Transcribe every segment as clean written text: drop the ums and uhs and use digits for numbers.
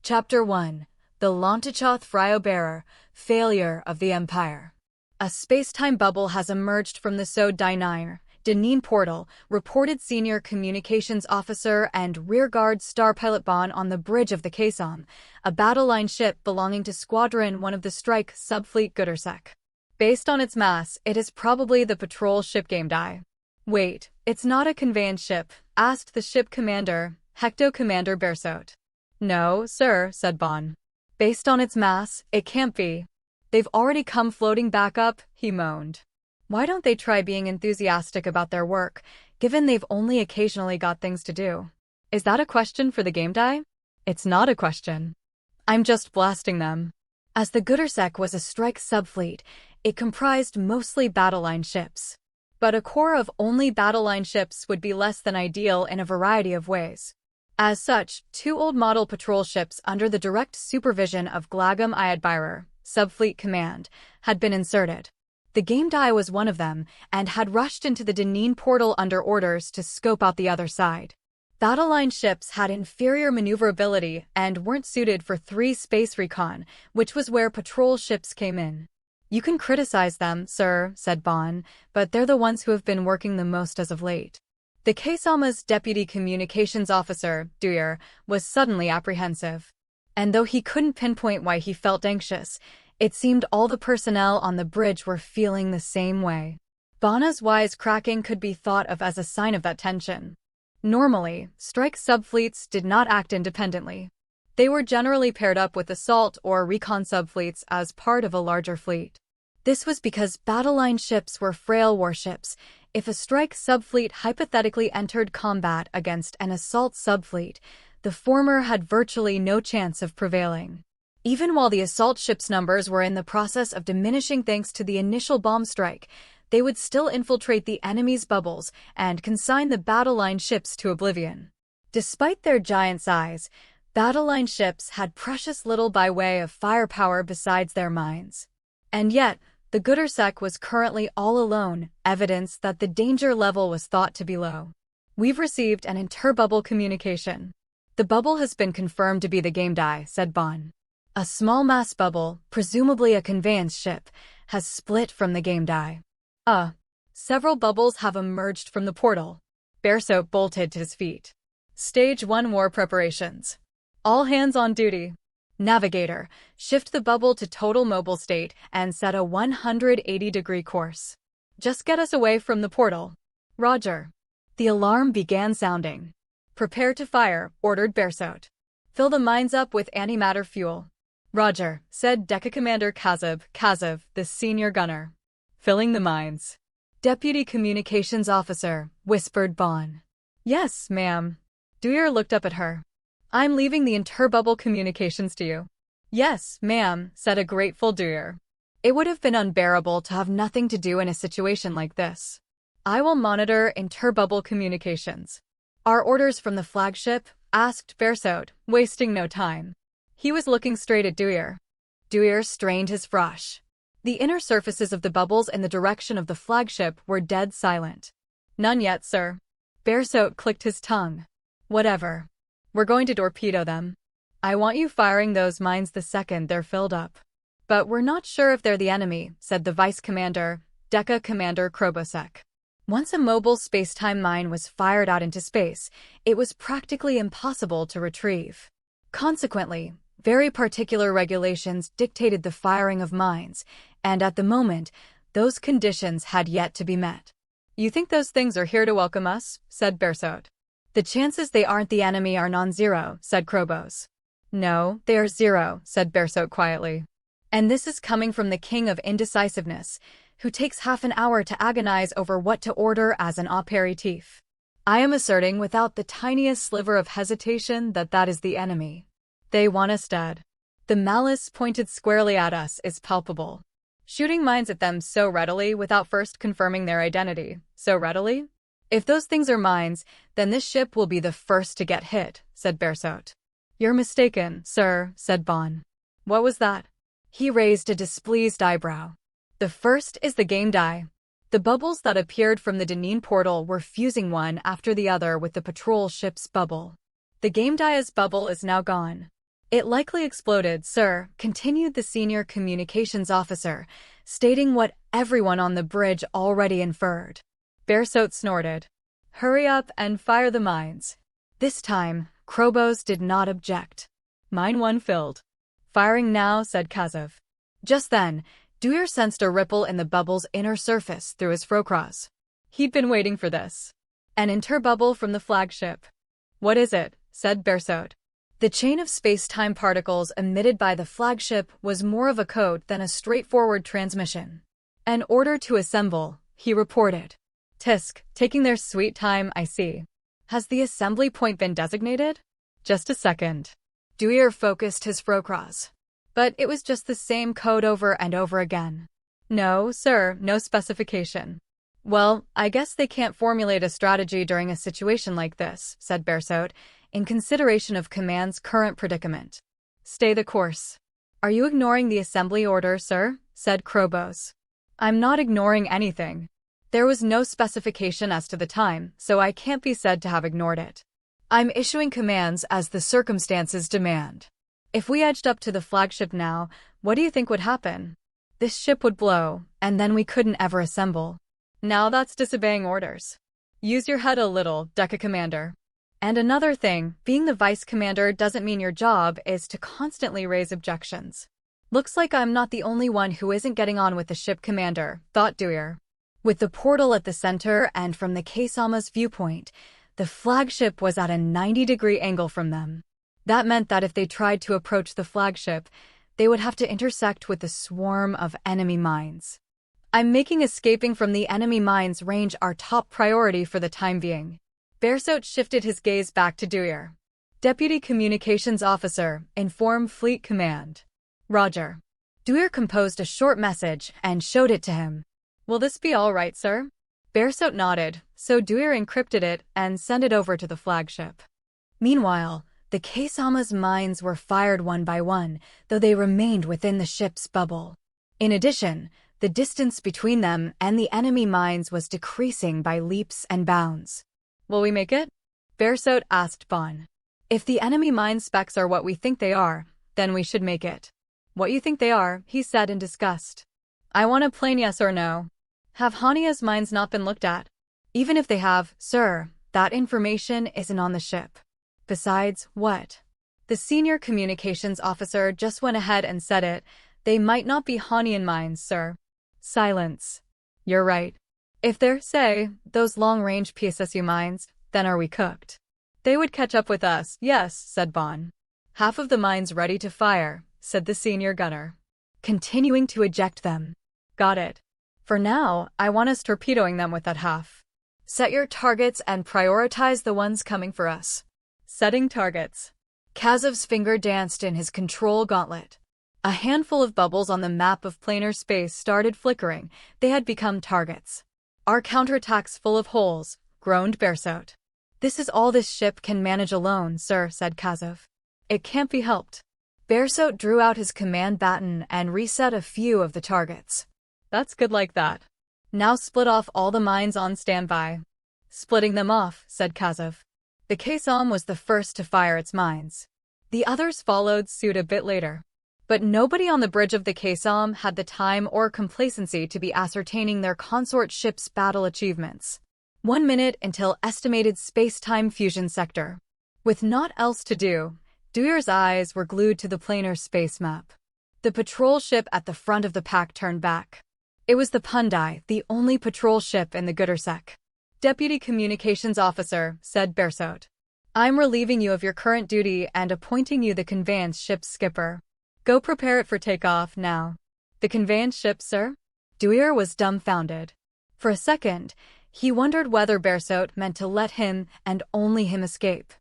Chapter 1. The Lontichoth Fryo-Bearer, Failure of the Empire. A space-time bubble has emerged from the Sod-Dynire, Deneen portal, reported Senior Communications Officer and Rearguard Star Pilot Bon on the bridge of the Kasom, a battle line ship belonging to Squadron 1 of the Strike Subfleet Goodersek. Based on its mass, it is probably the patrol ship Gamedai. Wait, it's not a conveyance ship, asked the ship commander, Hecto Commander Bersot. No, sir, said Bon. Based on its mass, it can't be. They've already come floating back up, he moaned. Why don't they try being enthusiastic about their work, given they've only occasionally got things to do? Is that a question for the Gamedai? It's not a question. I'm just blasting them. As the Goodersek was a strike subfleet, it comprised mostly battle line ships. But a core of only battle line ships would be less than ideal in a variety of ways. As such, 2 old model patrol ships under the direct supervision of Glagam Iadbirer, Subfleet Command, had been inserted. The Gamedai was one of them, and had rushed into the Deneen portal under orders to scope out the other side. Battle line ships had inferior maneuverability and weren't suited for 3 space recon, which was where patrol ships came in. You can criticize them, sir, said Bon, but they're the ones who have been working the most as of late. The Kasama's deputy communications officer, Duyr, was suddenly apprehensive. And though he couldn't pinpoint why he felt anxious, it seemed all the personnel on the bridge were feeling the same way. Bonna's wisecracking could be thought of as a sign of that tension. Normally, strike subfleets did not act independently. They were generally paired up with assault or recon subfleets as part of a larger fleet. This was because battle line ships were frail warships. If a strike subfleet hypothetically entered combat against an assault subfleet, the former had virtually no chance of prevailing. Even while the assault ships' numbers were in the process of diminishing thanks to the initial bomb strike, they would still infiltrate the enemy's bubbles and consign the battle line ships to oblivion. Despite their giant size, battle line ships had precious little by way of firepower besides their mines. And yet, the Goodersek was currently all alone, evidence that the danger level was thought to be low. We've received an interbubble communication. The bubble has been confirmed to be the Gamedai, said Bon. A small mass bubble, presumably a conveyance ship, has split from the Gamedai. Several bubbles have emerged from the portal. Bersot bolted to his feet. Stage 1 war preparations. All hands on duty. Navigator, shift the bubble to total mobile state and set a 180-degree course. Just get us away from the portal. Roger. The alarm began sounding. Prepare to fire, ordered Bersot. Fill the mines up with antimatter fuel. Roger, said Deca Commander Kazev, the senior gunner. Filling the mines. Deputy Communications Officer, whispered Bon. Yes, ma'am. Duyr looked up at her. I'm leaving the interbubble communications to you. Yes, ma'am, said a grateful Duyr. It would have been unbearable to have nothing to do in a situation like this. I will monitor interbubble communications. Our orders from the flagship? Asked Bersot, wasting no time. He was looking straight at Duyr. Duyr strained his frush. The inner surfaces of the bubbles in the direction of the flagship were dead silent. None yet, sir. Bersot clicked his tongue. Whatever. We're going to torpedo them. I want you firing those mines the second they're filled up. But we're not sure if they're the enemy, said the Vice Commander, Deca Commander Krobosek. Once a mobile space-time mine was fired out into space, it was practically impossible to retrieve. Consequently, very particular regulations dictated the firing of mines, and at the moment, those conditions had yet to be met. You think those things are here to welcome us? Said Bersot. The chances they aren't the enemy are non-zero, said Krobos. No, they are 0, said Bersot quietly. And this is coming from the king of indecisiveness, who takes half an hour to agonize over what to order as an aperitif. I am asserting without the tiniest sliver of hesitation that that is the enemy. They want us dead. The malice pointed squarely at us is palpable. Shooting mines at them so readily without first confirming their identity. So readily? If those things are mines, then this ship will be the first to get hit, said Bersot. You're mistaken, sir, said Bon. What was that? He raised a displeased eyebrow. The first is the Gamedai. The bubbles that appeared from the Deneen portal were fusing one after the other with the patrol ship's bubble. The Gamedai's bubble is now gone. It likely exploded, sir, continued the senior communications officer, stating what everyone on the bridge already inferred. Bearsoat snorted. Hurry up and fire the mines. This time, Krobos did not object. Mine 1 filled. Firing now, said Kazov. Just then, Dwyer sensed a ripple in the bubble's inner surface through his frocross. He'd been waiting for this. An interbubble from the flagship. What is it? Said Bearsoat. The chain of space-time particles emitted by the flagship was more of a code than a straightforward transmission. An order to assemble, he reported. Tisk, taking their sweet time, I see. Has the assembly point been designated? Just a second. Dwyer focused his frocross. But it was just the same code over and over again. No, sir, no specification. Well, I guess they can't formulate a strategy during a situation like this, said Bearsoat, in consideration of Command's current predicament. Stay the course. Are you ignoring the assembly order, sir? Said Krobos. I'm not ignoring anything. There was no specification as to the time, so I can't be said to have ignored it. I'm issuing commands as the circumstances demand. If we edged up to the flagship now, what do you think would happen? This ship would blow, and then we couldn't ever assemble. Now that's disobeying orders. Use your head a little, Deca Commander. And another thing, being the Vice Commander doesn't mean your job is to constantly raise objections. Looks like I'm not the only one who isn't getting on with the ship, Commander, thought Dwyer. With the portal at the center and from the Keisama's viewpoint, the flagship was at a 90-degree angle from them. That meant that if they tried to approach the flagship, they would have to intersect with the swarm of enemy mines. I'm making escaping from the enemy mines range our top priority for the time being. Bearsoat shifted his gaze back to Dwyer. Deputy Communications Officer, inform Fleet Command. Roger. Dwyer composed a short message and showed it to him. Will this be all right, sir? Bearsoat nodded, so Dwyer encrypted it and sent it over to the flagship. Meanwhile, the Keisama's mines were fired one by one, though they remained within the ship's bubble. In addition, the distance between them and the enemy mines was decreasing by leaps and bounds. Will we make it? Bearsoat asked Bon. If the enemy mine specs are what we think they are, then we should make it. What you think they are, he said in disgust. I want a plain yes or no. Have Hania's mines not been looked at? Even if they have, sir, that information isn't on the ship. Besides, what? The senior communications officer just went ahead and said it. They might not be Hanian mines, sir. Silence. You're right. If they're, say, those long-range PSSU mines, then are we cooked? They would catch up with us, yes, said Bon. Half of the mines ready to fire, said the senior gunner. Continuing to eject them. Got it. For now, I want us torpedoing them with that half. Set your targets and prioritize the ones coming for us. Setting targets. Kazov's finger danced in his control gauntlet. A handful of bubbles on the map of planar space started flickering. They had become targets. Our counterattack's full of holes, groaned Bearsoat. This is all this ship can manage alone, sir, said Kazov. It can't be helped. Bearsoat drew out his command baton and reset a few of the targets. That's good like that. Now split off all the mines on standby. Splitting them off, said Kazov. The Keisam was the first to fire its mines. The others followed suit a bit later. But nobody on the bridge of the Keisam had the time or complacency to be ascertaining their consort ship's battle achievements. 1 minute until estimated space-time fusion sector. With naught else to do, Dwyer's eyes were glued to the planar space map. The patrol ship at the front of the pack turned back. It was the Pundai, the only patrol ship in the Goodersec. Deputy Communications Officer, said Bearsoat. I'm relieving you of your current duty and appointing you the conveyance ship's skipper. Go prepare it for takeoff now. The conveyance ship, sir? Dwyer was dumbfounded. For a second, he wondered whether Bearsoat meant to let him and only him escape.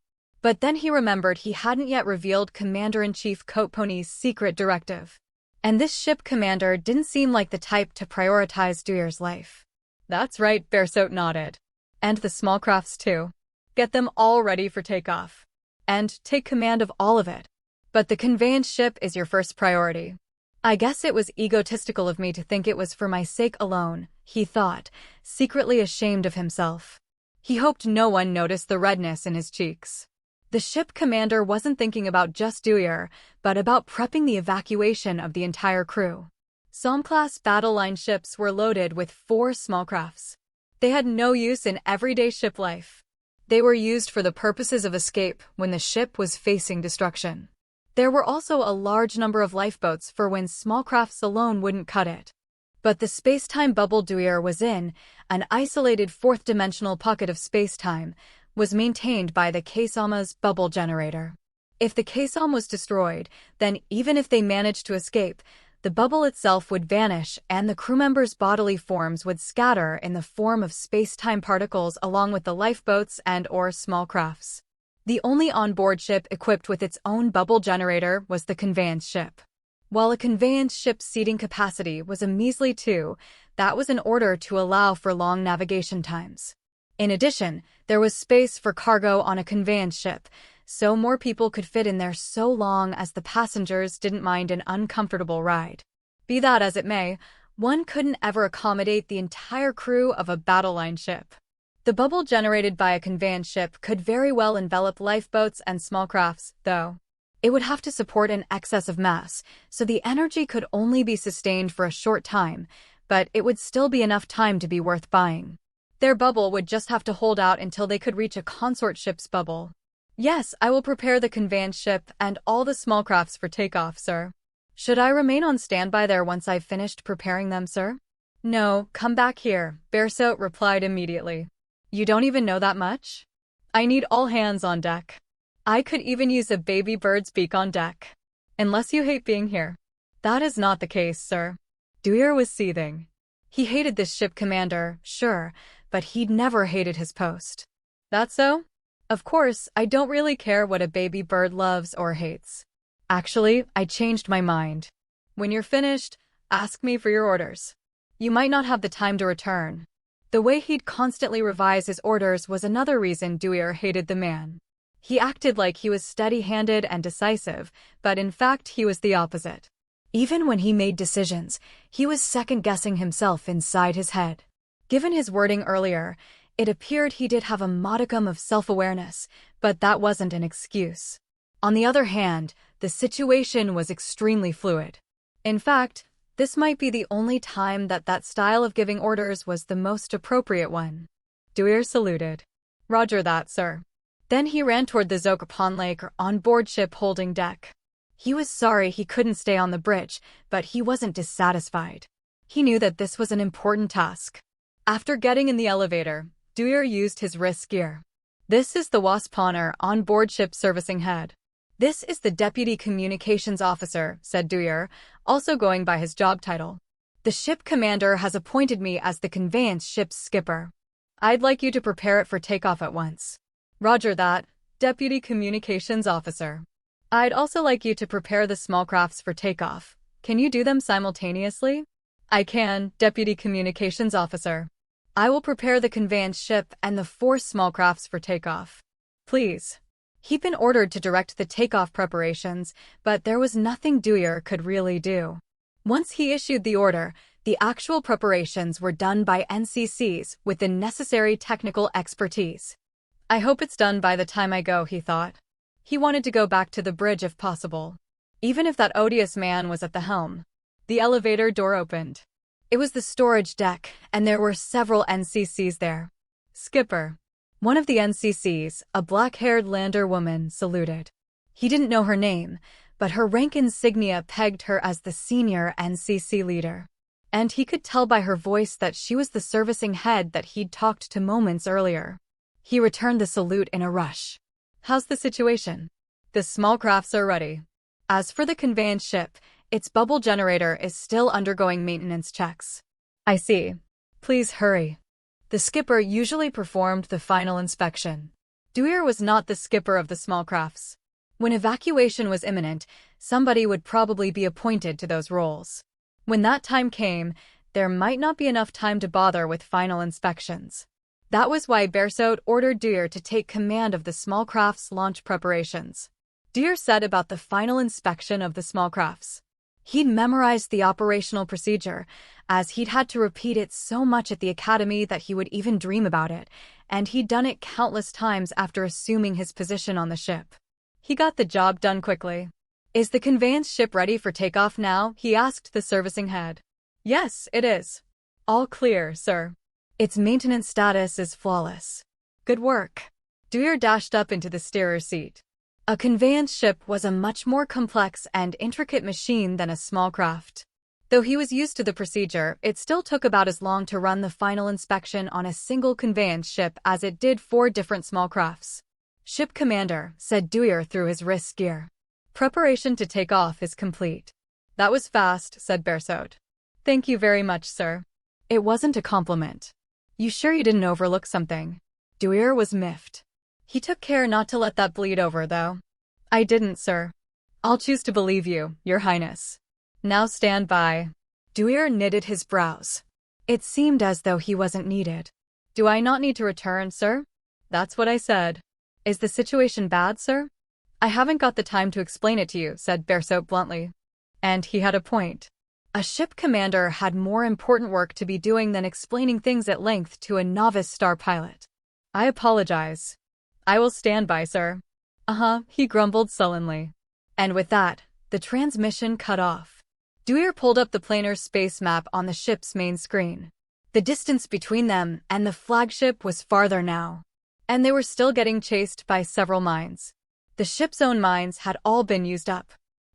But then he remembered he hadn't yet revealed Commander-in-Chief Kotpony's secret directive. And this ship commander didn't seem like the type to prioritize Dwyer's life. That's right, Bearsoat nodded. And the small crafts too. Get them all ready for takeoff. And take command of all of it. But the conveyance ship is your first priority. I guess it was egotistical of me to think it was for my sake alone, he thought, secretly ashamed of himself. He hoped no one noticed the redness in his cheeks. The ship commander wasn't thinking about just Dewey, but about prepping the evacuation of the entire crew. Somme-class battle line ships were loaded with 4 small crafts. They had no use in everyday ship life. They were used for the purposes of escape when the ship was facing destruction. There were also a large number of lifeboats for when small crafts alone wouldn't cut it. But the space-time bubble Dewey was in, an isolated fourth-dimensional pocket of space-time, was maintained by the Caisama's bubble generator. If the Caisam was destroyed, then even if they managed to escape, the bubble itself would vanish and the crew members' bodily forms would scatter in the form of space-time particles along with the lifeboats and/or small crafts. The only onboard ship equipped with its own bubble generator was the conveyance ship. While a conveyance ship's seating capacity was a measly 2, that was in order to allow for long navigation times. In addition, there was space for cargo on a conveyance ship, so more people could fit in there so long as the passengers didn't mind an uncomfortable ride. Be that as it may, one couldn't ever accommodate the entire crew of a battle line ship. The bubble generated by a conveyance ship could very well envelop lifeboats and small crafts, though. It would have to support an excess of mass, so the energy could only be sustained for a short time, but it would still be enough time to be worth buying. Their bubble would just have to hold out until they could reach a consort ship's bubble. Yes, I will prepare the conveyance ship and all the small crafts for takeoff, sir. Should I remain on standby there once I've finished preparing them, sir? No, come back here, Bersaut replied immediately. You don't even know that much? I need all hands on deck. I could even use a baby bird's beak on deck. Unless you hate being here. That is not the case, sir. Dewey was seething. He hated this ship commander, sure, but he'd never hated his post. That so? Of course, I don't really care what a baby bird loves or hates. Actually, I changed my mind. When you're finished, ask me for your orders. You might not have the time to return. The way he'd constantly revise his orders was another reason Dewey hated the man. He acted like he was steady-handed and decisive, but in fact he was the opposite. Even when he made decisions, he was second-guessing himself inside his head. Given his wording earlier, it appeared he did have a modicum of self-awareness, but that wasn't an excuse. On the other hand, the situation was extremely fluid. In fact, this might be the only time that style of giving orders was the most appropriate one. Dewey saluted. Roger that, sir. Then he ran toward the Zokapan Lake on-board ship holding deck. He was sorry he couldn't stay on the bridge, but he wasn't dissatisfied. He knew that this was an important task. After getting in the elevator, Dewey used his wrist gear. This is the Waspaner on-board ship servicing head. This is the Deputy Communications Officer, said Dewey, also going by his job title. The ship commander has appointed me as the conveyance ship's skipper. I'd like you to prepare it for takeoff at once. Roger that, Deputy Communications Officer. I'd also like you to prepare the small crafts for takeoff. Can you do them simultaneously? I can, Deputy Communications Officer. I will prepare the conveyance ship and the 4 small crafts for takeoff. Please. He'd been ordered to direct the takeoff preparations, but there was nothing Dewey could really do. Once he issued the order, the actual preparations were done by NCCs with the necessary technical expertise. I hope it's done by the time I go, he thought. He wanted to go back to the bridge if possible. Even if that odious man was at the helm. The elevator door opened. It was the storage deck, and there were several NCCs there. Skipper. One of the NCCs, a black-haired lander woman, saluted. He didn't know her name, but her rank insignia pegged her as the senior NCC leader. And he could tell by her voice that she was the servicing head that he'd talked to moments earlier. He returned the salute in a rush. How's the situation? The small crafts are ready. As for the conveyance ship, its bubble generator is still undergoing maintenance checks. I see. Please hurry. The skipper usually performed the final inspection. Dewey was not the skipper of the small crafts. When evacuation was imminent, somebody would probably be appointed to those roles. When that time came, there might not be enough time to bother with final inspections. That was why Bersaut ordered Dewey to take command of the small craft's launch preparations. Dewey said about the final inspection of the small crafts. He'd memorized the operational procedure, as he'd had to repeat it so much at the academy that he would even dream about it, and he'd done it countless times after assuming his position on the ship. He got the job done quickly. "Is the conveyance ship ready for takeoff now?" he asked the servicing head. "Yes, it is. All clear, sir. Its maintenance status is flawless." "Good work." Dwyer dashed up into the steerer's seat. A conveyance ship was a much more complex and intricate machine than a small craft. Though he was used to the procedure, it still took about as long to run the final inspection on a single conveyance ship as it did 4 different small crafts. "Ship commander," said Dwyer through his wrist gear. "Preparation to take off is complete." "That was fast," said Bersot. "Thank you very much, sir." It wasn't a compliment. "You sure you didn't overlook something?" Dwyer was miffed. He took care not to let that bleed over, though. "I didn't, sir." "I'll choose to believe you, Your Highness." "Now stand by." Dwyer knitted his brows. It seemed as though he wasn't needed. "Do I not need to return, sir?" "That's what I said." "Is the situation bad, sir?" "I haven't got the time to explain it to you," said Bersot bluntly. And he had a point. A ship commander had more important work to be doing than explaining things at length to a novice star pilot. "I apologize." "I will stand by, sir." He grumbled sullenly. And with that, the transmission cut off. Dwyer pulled up the planar space map on the ship's main screen. The distance between them and the flagship was farther now. And they were still getting chased by several mines. The ship's own mines had all been used up.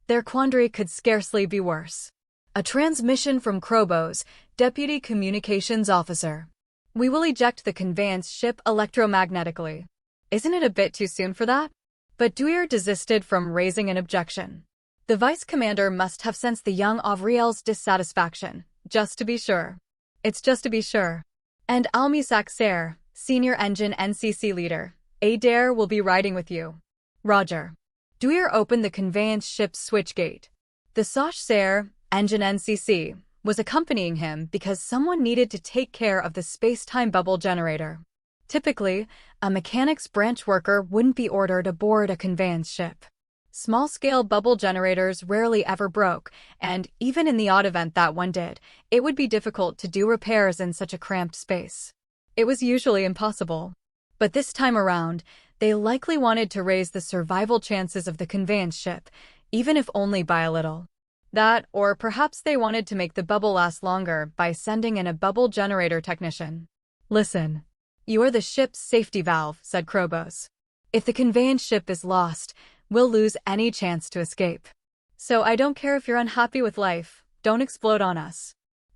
Their quandary could scarcely be worse. A transmission from Krobos, Deputy Communications Officer. "We will eject the conveyance ship electromagnetically." "Isn't it a bit too soon for that?" But Dwyer desisted from raising an objection. The vice commander must have sensed the young Avriel's dissatisfaction, just to be sure. "It's just to be sure." "And Almisak Ser, Senior Engine NCC Leader, Adair will be riding with you." "Roger." Dwyer opened the conveyance ship's switch gate. The Sosh Ser, Engine NCC, was accompanying him because someone needed to take care of the space-time bubble generator. Typically, a mechanics branch worker wouldn't be ordered aboard a conveyance ship. Small-scale bubble generators rarely ever broke, and even in the odd event that one did, it would be difficult to do repairs in such a cramped space. It was usually impossible. But this time around, they likely wanted to raise the survival chances of the conveyance ship, even if only by a little. That, or perhaps they wanted to make the bubble last longer by sending in a bubble generator technician. "Listen. You are the ship's safety valve," said Krobos. "If the conveyance ship is lost, we'll lose any chance to escape. So I don't care if you're unhappy with life, don't explode on us."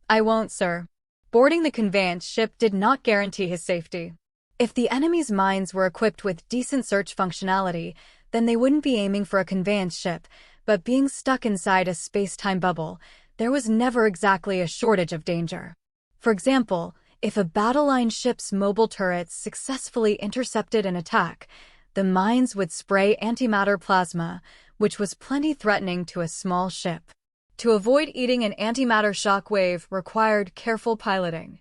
"I won't, sir." Boarding the conveyance ship did not guarantee his safety. If the enemy's mines were equipped with decent search functionality, then they wouldn't be aiming for a conveyance ship, but being stuck inside a space-time bubble, there was never exactly a shortage of danger. For example, if a battle line ship's mobile turrets successfully intercepted an attack, the mines would spray antimatter plasma, which was plenty threatening to a small ship. To avoid eating an antimatter shock wave required careful piloting.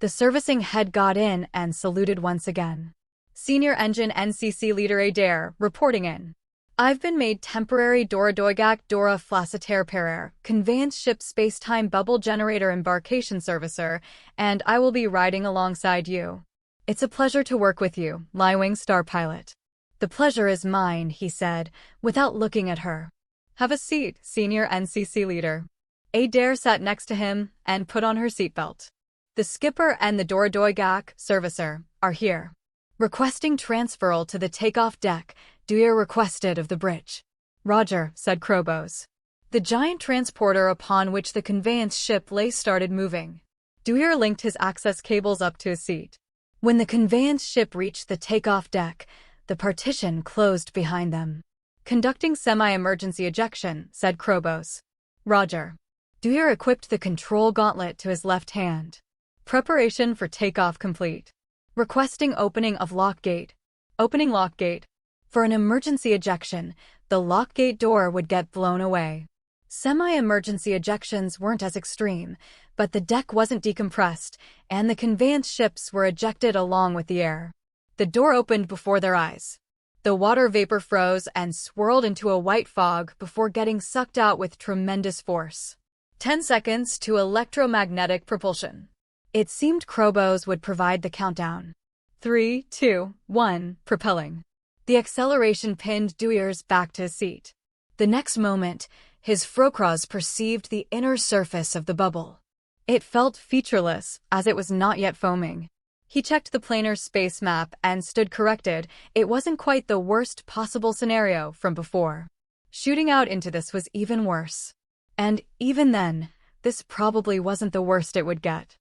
The servicing head got in and saluted once again. "Senior Engine NCC Leader Adair, reporting in. I've been made temporary Doradoigak Dora Flacitaire Pereire, conveyance ship space-time bubble generator embarkation servicer, and I will be riding alongside you. It's a pleasure to work with you, Liewing Star Pilot." "The pleasure is mine," he said, without looking at her. "Have a seat, Senior NCC Leader." Adair sat next to him and put on her seatbelt. "The skipper and the Doradoigak servicer are here." Requesting transferal to the takeoff deck, Dwyer requested of the bridge. "Roger," said Krobos. The giant transporter upon which the conveyance ship lay started moving. Dwyer linked his access cables up to his seat. When the conveyance ship reached the takeoff deck, the partition closed behind them. "Conducting semi-emergency ejection," said Krobos. "Roger." Dwyer equipped the control gauntlet to his left hand. Preparation for takeoff complete. Requesting opening of lock gate. Opening lock gate. For an emergency ejection, the lock gate door would get blown away. Semi-emergency ejections weren't as extreme, but the deck wasn't decompressed, and the conveyance ships were ejected along with the air. The door opened before their eyes. The water vapor froze and swirled into a white fog before getting sucked out with tremendous force. 10 seconds to electromagnetic propulsion. It seemed Krobos would provide the countdown. 3, 2, 1, propelling. The acceleration pinned Duyer's back to his seat. The next moment, his Frocross perceived the inner surface of the bubble. It felt featureless, as it was not yet foaming. He checked the planar space map and stood corrected. It wasn't quite the worst possible scenario from before. Shooting out into this was even worse. And even then, this probably wasn't the worst it would get.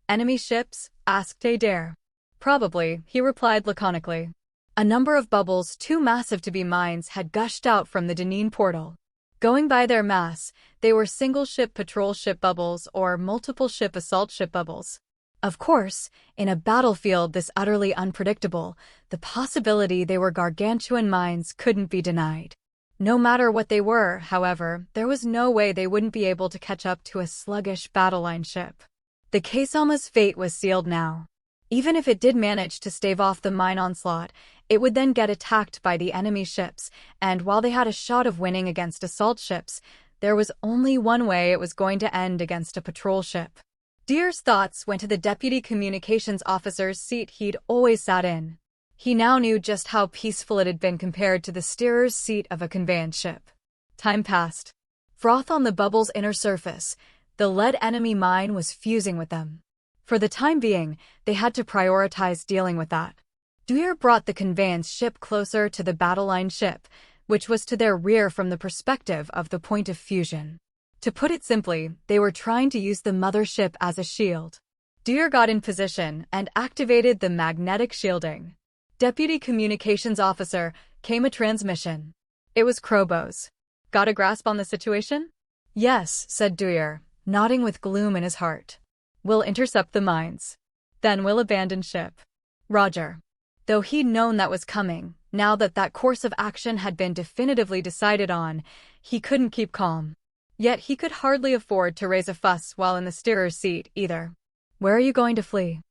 Enemy ships? Asked Adair. Probably, he replied laconically. A number of bubbles too massive to be mines had gushed out from the Deneen portal. Going by their mass, they were single-ship patrol ship bubbles or multiple-ship assault ship bubbles. Of course, in a battlefield this utterly unpredictable, the possibility they were gargantuan mines couldn't be denied. No matter what they were, however, there was no way they wouldn't be able to catch up to a sluggish battle line ship. The Kasama's fate was sealed now. Even if it did manage to stave off the mine onslaught, it would then get attacked by the enemy ships, and while they had a shot of winning against assault ships, there was only one way it was going to end against a patrol ship. Deer's thoughts went to the deputy communications officer's seat he'd always sat in. He now knew just how peaceful it had been compared to the steerer's seat of a conveyance ship. Time passed. Froth on the bubble's inner surface, the lead enemy mine was fusing with them. For the time being, they had to prioritize dealing with that. Dwyer brought the conveyance ship closer to the battle line ship, which was to their rear from the perspective of the point of fusion. To put it simply, they were trying to use the mothership as a shield. Dwyer got in position and activated the magnetic shielding. Deputy Communications Officer, came a transmission. It was Krobos. Got a grasp on the situation? Yes, said Dwyer, nodding with gloom in his heart. We'll intercept the mines. Then we'll abandon ship. Roger. Though he'd known that was coming, now that that course of action had been definitively decided on, he couldn't keep calm. Yet he could hardly afford to raise a fuss while in the steerer's seat, either. Where are you going to flee?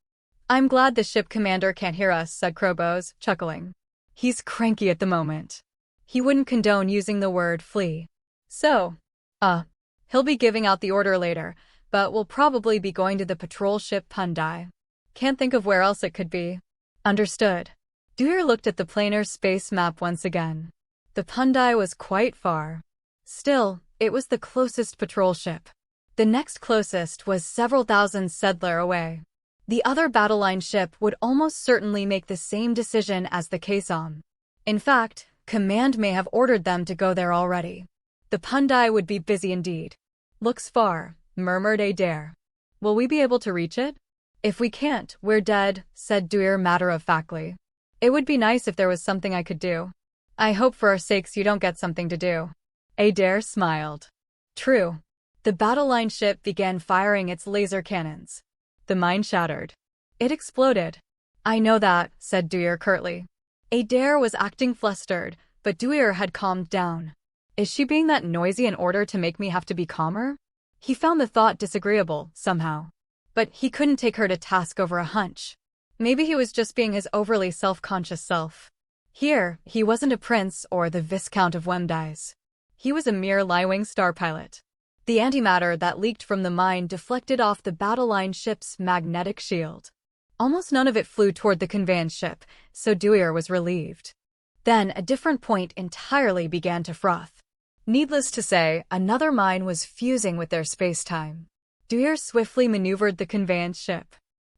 I'm glad the ship commander can't hear us, said Krobos, chuckling. He's cranky at the moment. He wouldn't condone using the word flee. So, he'll be giving out the order later, but we'll probably be going to the patrol ship Pundai. Can't think of where else it could be. Understood. Dwyer looked at the planar space map once again. The Pundai was quite far. Still, it was the closest patrol ship. The next closest was several thousand settler away. The other battle line ship would almost certainly make the same decision as the Kasam. In fact, command may have ordered them to go there already. The Pundai would be busy indeed. Looks far, murmured Adair. Will we be able to reach it? If we can't, we're dead, said Dwyer matter-of-factly. It would be nice if there was something I could do. I hope for our sakes you don't get something to do. Adair smiled. True. The battle line ship began firing its laser cannons. The mine shattered. It exploded. I know that, said Dwyer curtly. Adair was acting flustered, but Dwyer had calmed down. Is she being that noisy in order to make me have to be calmer? He found the thought disagreeable, somehow. But he couldn't take her to task over a hunch. Maybe he was just being his overly self-conscious self. Here, he wasn't a prince or the Viscount of Wemdice. He was a mere Liewing star pilot. The antimatter that leaked from the mine deflected off the battle line ship's magnetic shield. Almost none of it flew toward the conveyance ship, so Dwyer was relieved. Then a different point entirely began to froth. Needless to say, another mine was fusing with their space-time. Dwyer swiftly maneuvered the conveyance ship.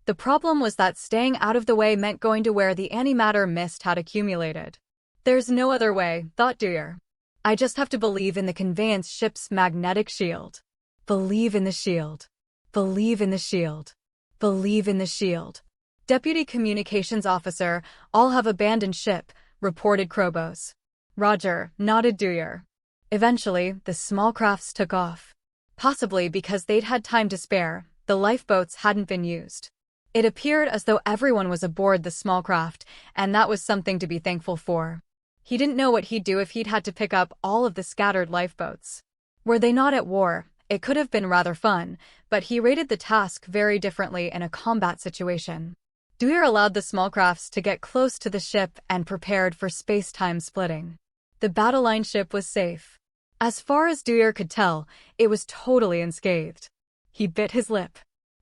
The problem was that staying out of the way meant going to where the antimatter mist had accumulated. There's no other way, thought Dwyer. I just have to believe in the conveyance ship's magnetic shield. Believe in the shield. Believe in the shield. Believe in the shield. Deputy Communications Officer, all have abandoned ship, reported Krobos. Roger, nodded Dwyer. Eventually, the small crafts took off. Possibly because they'd had time to spare, the lifeboats hadn't been used. It appeared as though everyone was aboard the small craft, and that was something to be thankful for. He didn't know what he'd do if he'd had to pick up all of the scattered lifeboats. Were they not at war, it could have been rather fun, but he rated the task very differently in a combat situation. Dewey allowed the small crafts to get close to the ship and prepared for space-time splitting. The battle line ship was safe. As far as Dewey could tell, it was totally unscathed. He bit his lip.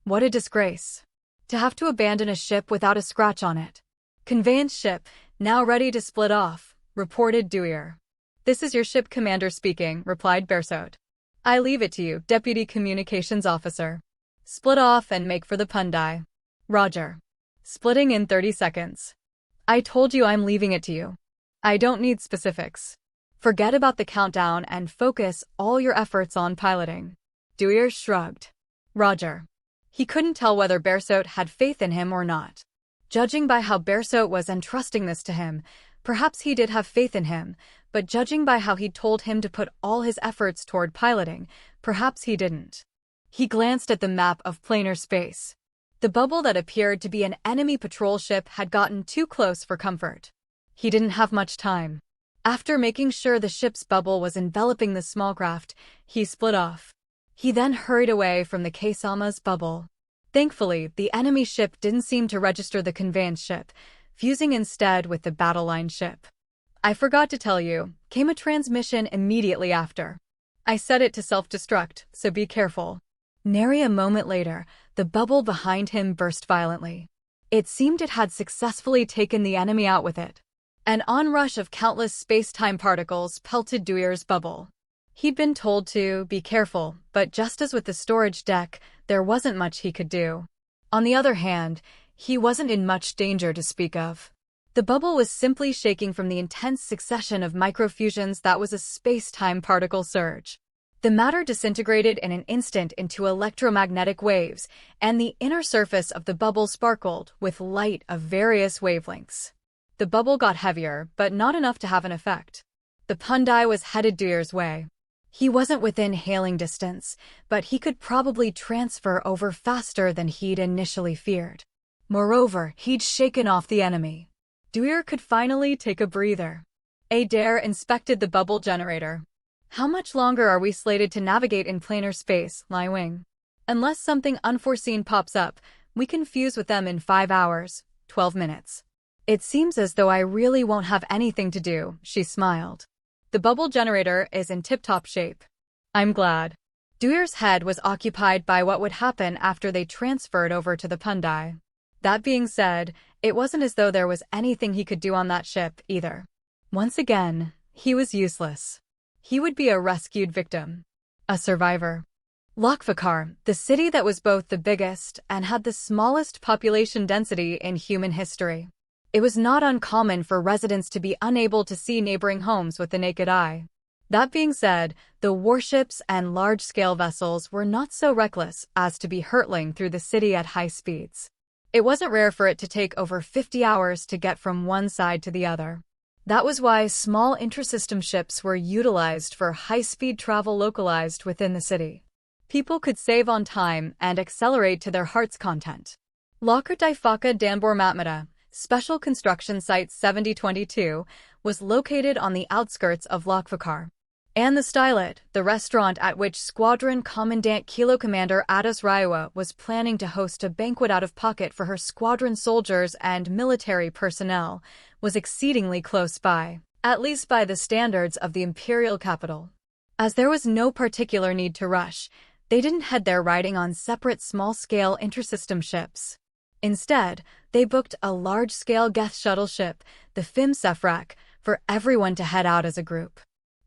What a disgrace. To have to abandon a ship without a scratch on it. Conveyance ship, now ready to split off, reported Dewey. This is your ship commander speaking, replied Bersot. I leave it to you, Deputy Communications Officer. Split off and make for the Pundai. Roger. Splitting in 30 seconds. I told you I'm leaving it to you. I don't need specifics. Forget about the countdown and focus all your efforts on piloting. Dewey shrugged. Roger. He couldn't tell whether Bersot had faith in him or not. Judging by how Bersot was entrusting this to him, perhaps he did have faith in him, but judging by how he'd told him to put all his efforts toward piloting, perhaps he didn't. He glanced at the map of planar space. The bubble that appeared to be an enemy patrol ship had gotten too close for comfort. He didn't have much time. After making sure the ship's bubble was enveloping the small craft, he split off. He then hurried away from the Keisama's bubble. Thankfully, the enemy ship didn't seem to register the conveyance ship, fusing instead with the battle line ship. I forgot to tell you, came a transmission immediately after. I set it to self-destruct, so be careful. Nary a moment later, the bubble behind him burst violently. It seemed it had successfully taken the enemy out with it. An onrush of countless space-time particles pelted Dewey's bubble. He'd been told to be careful, but just as with the storage deck, there wasn't much he could do. On the other hand, he wasn't in much danger to speak of. The bubble was simply shaking from the intense succession of microfusions that was a space-time particle surge. The matter disintegrated in an instant into electromagnetic waves, and the inner surface of the bubble sparkled with light of various wavelengths. The bubble got heavier, but not enough to have an effect. The Pundai was headed Dewey's way. He wasn't within hailing distance, but he could probably transfer over faster than he'd initially feared. Moreover, he'd shaken off the enemy. Dewey could finally take a breather. Adair inspected the bubble generator. How much longer are we slated to navigate in planar space, Li Wing? Unless something unforeseen pops up, we can fuse with them in 5 hours, 12 minutes. It seems as though I really won't have anything to do, she smiled. The bubble generator is in tip-top shape. I'm glad. Dewey's head was occupied by what would happen after they transferred over to the Pundai. That being said, it wasn't as though there was anything he could do on that ship, either. Once again, he was useless. He would be a rescued victim. A survivor. Lokvakar, the city that was both the biggest and had the smallest population density in human history. It was not uncommon for residents to be unable to see neighboring homes with the naked eye. That being said, the warships and large-scale vessels were not so reckless as to be hurtling through the city at high speeds. It wasn't rare for it to take over 50 hours to get from one side to the other. That was why small intrasystem ships were utilized for high-speed travel localized within the city. People could save on time and accelerate to their heart's content. Lokar Daifaka Danbor Matmata, Special Construction Site 7022, was located on the outskirts of Lokvakar. And the Stylet, the restaurant at which Squadron Commandant Kilo Commander Adas Raiwa was planning to host a banquet out of pocket for her squadron soldiers and military personnel, was exceedingly close by, at least by the standards of the imperial capital. As there was no particular need to rush, they didn't head there riding on separate small-scale intersystem ships. Instead, they booked a large-scale Geth shuttle ship, the Fim Sefrak, for everyone to head out as a group.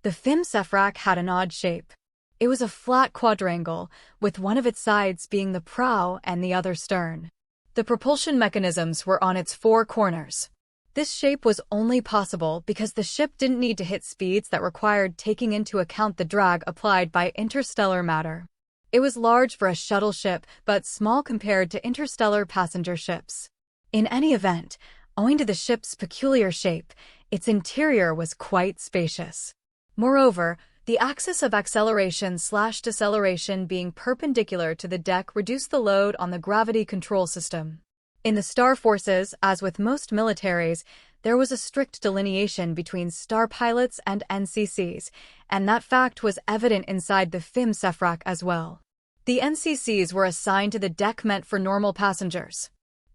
The Fim Sefrak had an odd shape. It was a flat quadrangle, with one of its sides being the prow and the other stern. The propulsion mechanisms were on its 4 corners. This shape was only possible because the ship didn't need to hit speeds that required taking into account the drag applied by interstellar matter. It was large for a shuttle ship, but small compared to interstellar passenger ships. In any event, owing to the ship's peculiar shape, its interior was quite spacious. Moreover, the axis of acceleration/deceleration being perpendicular to the deck reduced the load on the gravity control system. In the Star Forces, as with most militaries, there was a strict delineation between star pilots and NCCs, and that fact was evident inside the Fim Sefrak as well. The NCCs were assigned to the deck meant for normal passengers.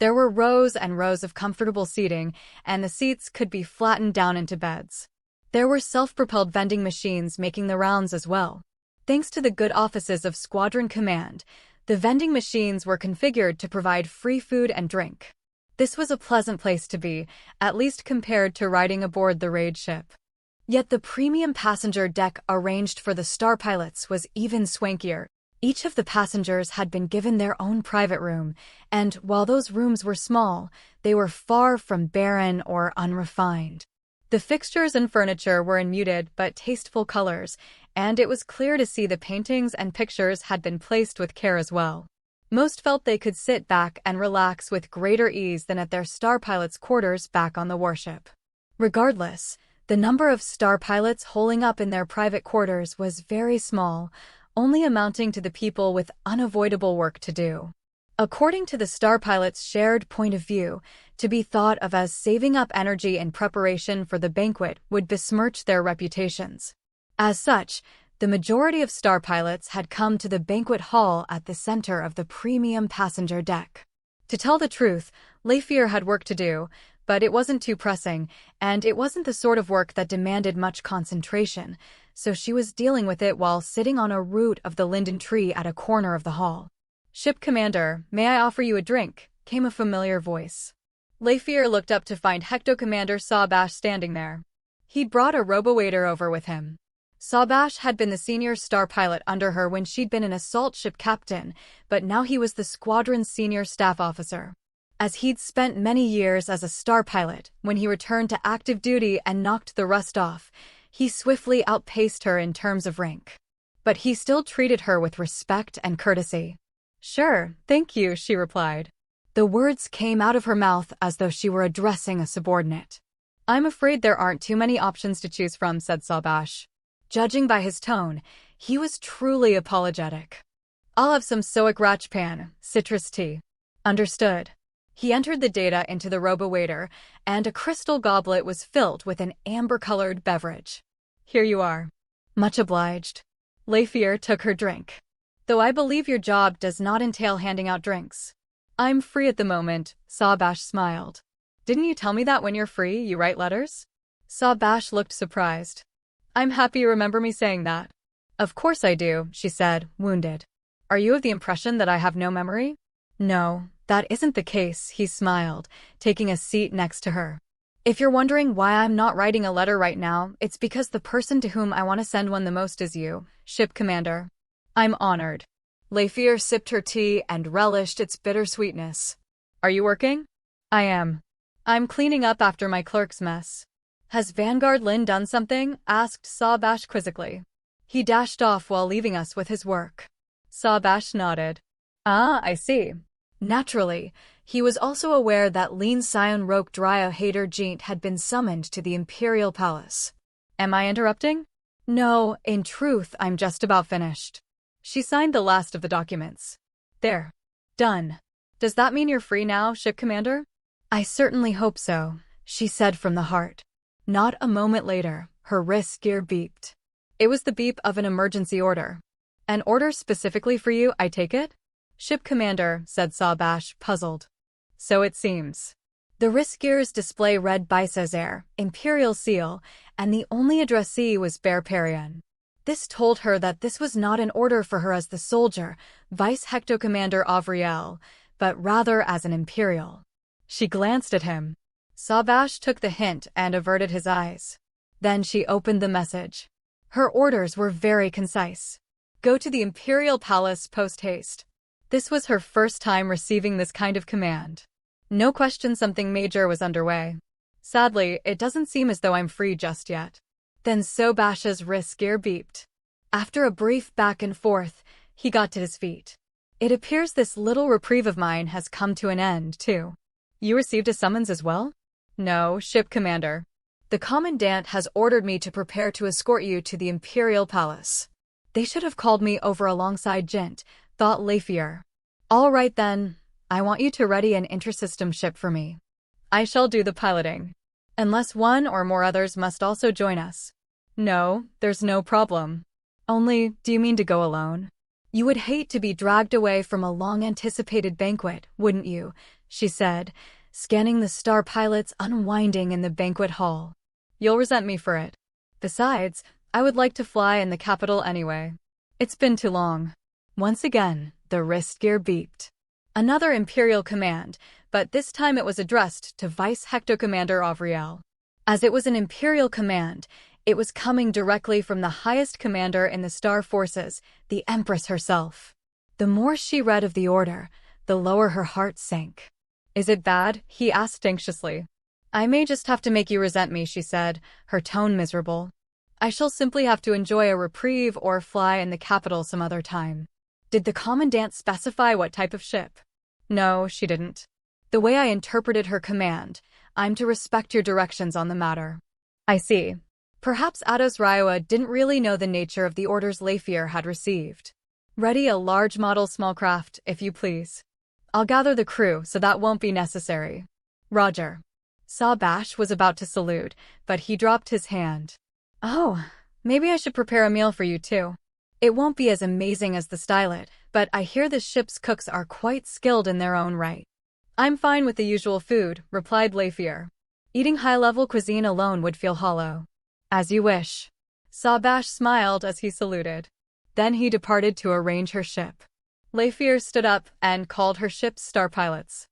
There were rows and rows of comfortable seating, and the seats could be flattened down into beds. There were self-propelled vending machines making the rounds as well. Thanks to the good offices of Squadron Command, the vending machines were configured to provide free food and drink. This was a pleasant place to be, at least compared to riding aboard the raid ship. Yet the premium passenger deck arranged for the star pilots was even swankier. Each of the passengers had been given their own private room, and while those rooms were small, they were far from barren or unrefined. The fixtures and furniture were in muted but tasteful colors, and it was clear to see the paintings and pictures had been placed with care as well. Most felt they could sit back and relax with greater ease than at their star pilots' quarters back on the warship. Regardless, the number of star pilots holing up in their private quarters was very small, only amounting to the people with unavoidable work to do. According to the star pilots' shared point of view, to be thought of as saving up energy in preparation for the banquet would besmirch their reputations. As such, the majority of star pilots had come to the banquet hall at the center of the premium passenger deck. To tell the truth, Lafier had work to do, but it wasn't too pressing, and it wasn't the sort of work that demanded much concentration, so she was dealing with it while sitting on a root of the linden tree at a corner of the hall. "Ship Commander, may I offer you a drink?" came a familiar voice. Lafier looked up to find Hecto Commander Sawbash standing there. He'd brought a robo-waiter over with him. Sawbash had been the senior star pilot under her when she'd been an assault ship captain, but now he was the squadron's senior staff officer. As he'd spent many years as a star pilot, when he returned to active duty and knocked the rust off, he swiftly outpaced her in terms of rank. But he still treated her with respect and courtesy. "Sure, thank you," she replied. The words came out of her mouth as though she were addressing a subordinate. "I'm afraid there aren't too many options to choose from," said Sawbash. Judging by his tone, he was truly apologetic. "I'll have some Soak Rachpan, citrus tea." "Understood." He entered the data into the robo-waiter, and a crystal goblet was filled with an amber-colored beverage. "Here you are." "Much obliged." Lafier took her drink. "Though I believe your job does not entail handing out drinks." "I'm free at the moment," Sawbash smiled. "Didn't you tell me that when you're free, you write letters?" Sawbash looked surprised. "I'm happy you remember me saying that." "Of course I do," she said, wounded. "Are you of the impression that I have no memory?" "No, that isn't the case," he smiled, taking a seat next to her. "If you're wondering why I'm not writing a letter right now, it's because the person to whom I want to send one the most is you, Ship Commander." "I'm honored." Lafier sipped her tea and relished its bittersweetness. "Are you working?" "I am. I'm cleaning up after my clerk's mess." "Has Vanguard Lin done something?" asked Sawbash quizzically. "He dashed off while leaving us with his work." Sawbash nodded. "Ah, I see." Naturally, he was also aware that Lin Sion Rok Dryo Hader Jeant had been summoned to the Imperial Palace. "Am I interrupting?" "No, in truth, I'm just about finished." She signed the last of the documents. "There. Done. Does that mean you're free now, Ship Commander?" "I certainly hope so," she said from the heart. Not a moment later, her wrist gear beeped. It was the beep of an emergency order. "An order specifically for you, I take it?" "Ship Commander," said Sawbash, puzzled. "So it seems." The wrist gears display read Bicesair, Imperial Seal, and the only addressee was Bear Perion. This told her that this was not an order for her as the soldier, Vice Hecto Commander Avriel, but rather as an Imperial. She glanced at him. Sawbash took the hint and averted his eyes. Then she opened the message. Her orders were very concise. "Go to the Imperial Palace post-haste." This was her first time receiving this kind of command. No question something major was underway. "Sadly, it doesn't seem as though I'm free just yet." Then Sawbash's wrist gear beeped. After a brief back and forth, he got to his feet. "It appears this little reprieve of mine has come to an end, too." "You received a summons as well?" "No, Ship Commander. The Commandant has ordered me to prepare to escort you to the Imperial Palace." They should have called me over alongside Jint, thought Lafier. "All right then, I want you to ready an intersystem ship for me. I shall do the piloting. Unless one or more others must also join us." "No, there's no problem. Only, do you mean to go alone?" "You would hate to be dragged away from a long-anticipated banquet, wouldn't you?" she said, scanning the star pilots unwinding in the banquet hall. You'll resent me for it. Besides, I would like to fly in the capital anyway. It's been too long. Once again, the wrist gear beeped. Another Imperial command, but this time it was addressed to Vice Hecto-Commander Avriel. As it was an Imperial command, it was coming directly from the highest commander in the Star Forces, the Empress herself. The more she read of the order, the lower her heart sank. Is it bad? He asked anxiously. I may just have to make you resent me, she said, her tone miserable. I shall simply have to enjoy a reprieve or fly in the capital some other time. Did the commandant specify what type of ship? No, she didn't. The way I interpreted her command, I'm to respect your directions on the matter. I see. Perhaps Ados Rioa didn't really know the nature of the orders Lafier had received. Ready a large model small craft, if you please. I'll gather the crew, so that won't be necessary. Roger. Sabash was about to salute, but he dropped his hand. Oh, maybe I should prepare a meal for you too. It won't be as amazing as the Stylet, but I hear the ship's cooks are quite skilled in their own right. I'm fine with the usual food, replied Lafier. Eating high-level cuisine alone would feel hollow. As you wish. Sabash smiled as he saluted. Then he departed to arrange her ship. Lafier stood up and called her ship's star pilots.